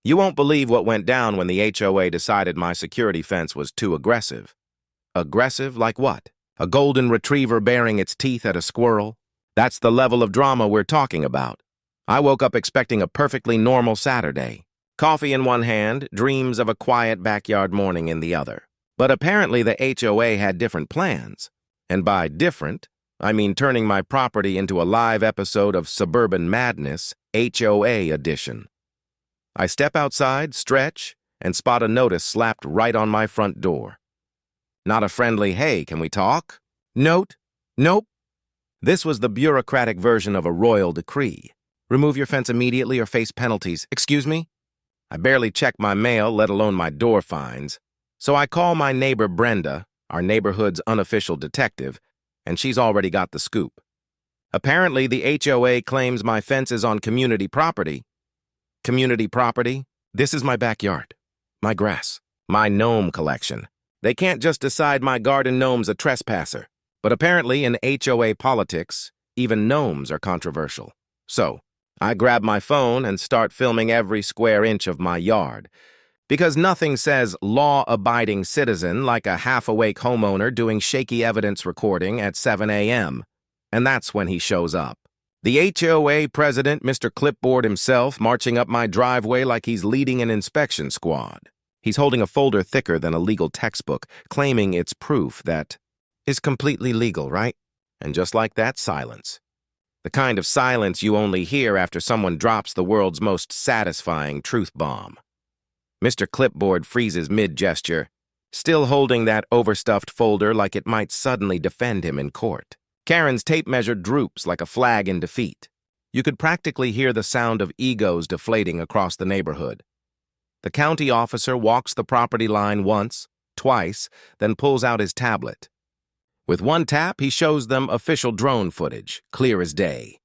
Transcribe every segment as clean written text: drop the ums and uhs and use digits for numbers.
You won't believe what went down when the HOA decided my security fence was too aggressive. Aggressive like what? A golden retriever baring its teeth at a squirrel? That's the level of drama we're talking about. I woke up expecting a perfectly normal Saturday. Coffee in one hand, dreams of a quiet backyard morning in the other. But apparently the HOA had different plans. And by different, I mean turning my property into a live episode of Suburban Madness, HOA edition. I step outside, stretch, and spot a notice slapped right on my front door. Not a friendly, "Hey, can we talk?" Note? Nope. This was the bureaucratic version of a royal decree. Remove your fence immediately or face penalties. Excuse me? I barely check my mail, let alone my door fines. So I call my neighbor Brenda, our neighborhood's unofficial detective, and she's already got the scoop. Apparently, the HOA claims my fence is on community property. Community property? This is my backyard, my grass, my gnome collection. They can't just decide my garden gnome's a trespasser. But apparently, in HOA politics, even gnomes are controversial. So, I grab my phone and start filming every square inch of my yard. Because nothing says law-abiding citizen like a half-awake homeowner doing shaky evidence recording at 7 a.m. And that's when he shows up. The HOA president, Mr. Clipboard himself, marching up my driveway like he's leading an inspection squad. He's holding a folder thicker than a legal textbook, claiming it's proof that is completely legal, right? And just like that, silence. The kind of silence you only hear after someone drops the world's most satisfying truth bomb. Mr. Clipboard freezes mid-gesture, still holding that overstuffed folder like it might suddenly defend him in court. Karen's tape measure droops like a flag in defeat. You could practically hear the sound of egos deflating across the neighborhood. The county officer walks the property line once, twice, then pulls out his tablet. With one tap, he shows them official drone footage, clear as day.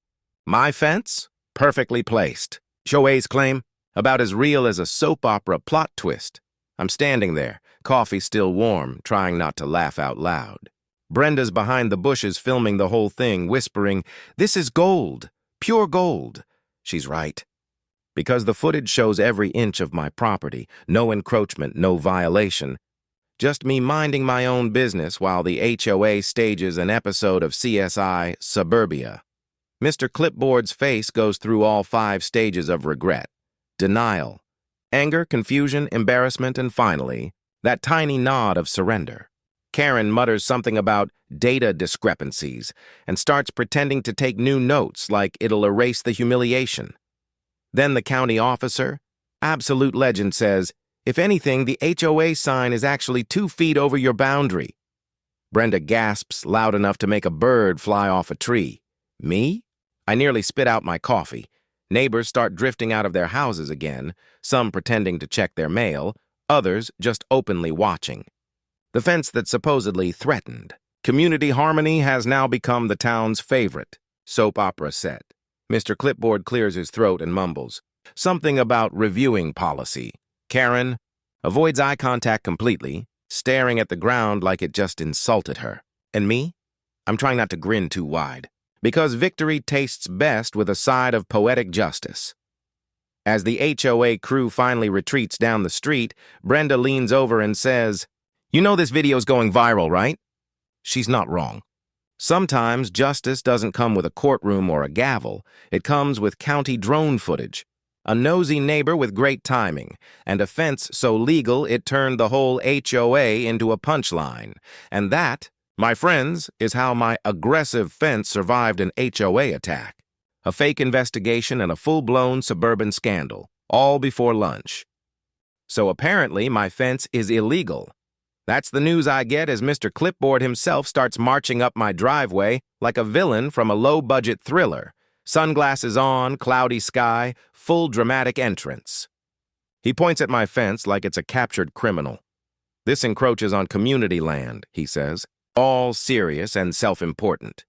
My fence? Perfectly placed. HOA's claim? About as real as a soap opera plot twist. I'm standing there, coffee still warm, trying not to laugh out loud. Brenda's behind the bushes filming the whole thing, whispering, "This is gold, pure gold." She's right. Because the footage shows every inch of my property, no encroachment, no violation. Just me minding my own business while the HOA stages an episode of CSI Suburbia. Mr. Clipboard's face goes through all 5 stages of regret. Denial, anger, confusion, embarrassment, and finally, that tiny nod of surrender. Karen mutters something about data discrepancies and starts pretending to take new notes like it'll erase the humiliation. Then the county officer, absolute legend, says, "If anything, the HOA sign is actually 2 feet over your boundary." Brenda gasps loud enough to make a bird fly off a tree. Me? I nearly spit out my coffee. Neighbors start drifting out of their houses again, some pretending to check their mail, others just openly watching. The fence that supposedly threatened. Community harmony has now become the town's favorite soap opera set. Mr. Clipboard clears his throat and mumbles. Something about reviewing policy. Karen avoids eye contact completely, staring at the ground like it just insulted her. And me? I'm trying not to grin too wide, because victory tastes best with a side of poetic justice. As the HOA crew finally retreats down the street, Brenda leans over and says, "You know this video's going viral, right?" She's not wrong. Sometimes justice doesn't come with a courtroom or a gavel. It comes with county drone footage. A nosy neighbor with great timing, and a fence so legal it turned the whole HOA into a punchline. And that, my friends, is how my aggressive fence survived an HOA attack. A fake investigation and a full-blown suburban scandal, all before lunch. So apparently my fence is illegal. That's the news I get as Mr. Clipboard himself starts marching up my driveway like a villain from a low-budget thriller. Sunglasses on, cloudy sky, full dramatic entrance. He points at my fence like it's a captured criminal. "This encroaches on community land," he says, all serious and self-important.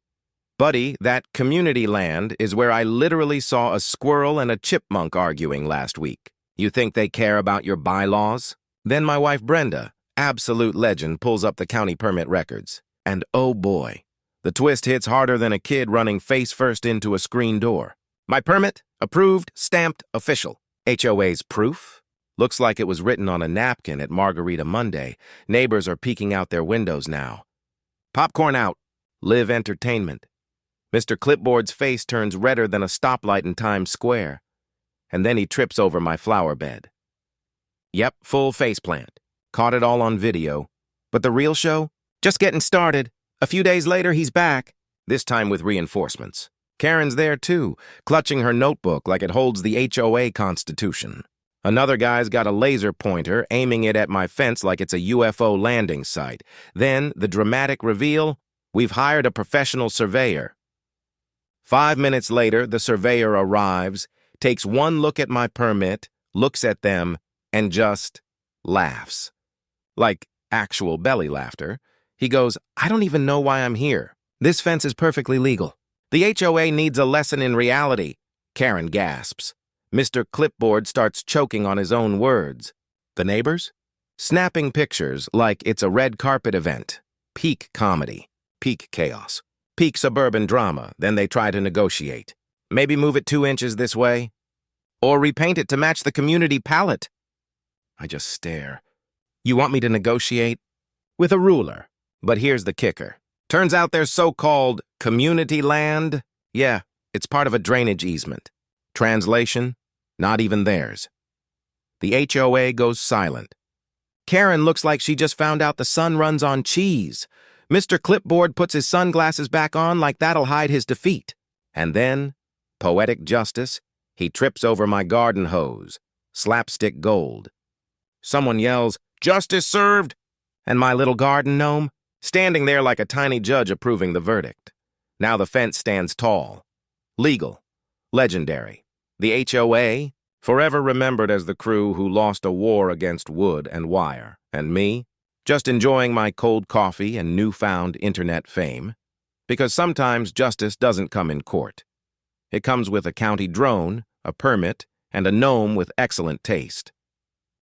"Buddy, that community land is where I literally saw a squirrel and a chipmunk arguing last week. You think they care about your bylaws?" Then my wife Brenda, absolute legend, pulls up the county permit records. And oh boy, the twist hits harder than a kid running face-first into a screen door. My permit, approved, stamped, official. HOA's proof, Looks like it was written on a napkin at Margarita Monday. Neighbors are peeking out their windows now. Popcorn out. Live entertainment. Mr. Clipboard's face turns redder than a stoplight in Times Square. And then he trips over my flower bed. Yep, full faceplant. Caught it all on video. But the real show? Just getting started. A few days later, he's back. This time with reinforcements. Karen's there too, clutching her notebook like it holds the HOA Constitution. Another guy's got a laser pointer, aiming it at my fence like it's a UFO landing site. Then, the dramatic reveal, we've hired a professional surveyor. 5 minutes later, the surveyor arrives, takes one look at my permit, looks at them, and just laughs. Like actual belly laughter. He goes, "I don't even know why I'm here. This fence is perfectly legal. The HOA needs a lesson in reality." Karen gasps. Mr. Clipboard starts choking on his own words. The neighbors? Snapping pictures like it's a red carpet event. Peak comedy. Peak chaos. Peak suburban drama. Then they try to negotiate. Maybe move it 2 inches this way? Or repaint it to match the community palette? I just stare. You want me to negotiate? With a ruler. But here's the kicker. Turns out their so-called community land, yeah, it's part of a drainage easement. Translation, not even theirs. The HOA goes silent. Karen looks like she just found out the sun runs on cheese. Mr. Clipboard puts his sunglasses back on like that'll hide his defeat. And then, poetic justice, he trips over my garden hose. Slapstick gold. Someone yells, "Justice served!" And my little garden gnome, standing there like a tiny judge approving the verdict. Now the fence stands tall. Legal. Legendary. The HOA, forever remembered as the crew who lost a war against wood and wire. And me, just enjoying my cold coffee and newfound internet fame. Because sometimes justice doesn't come in court. It comes with a county drone, a permit, and a gnome with excellent taste.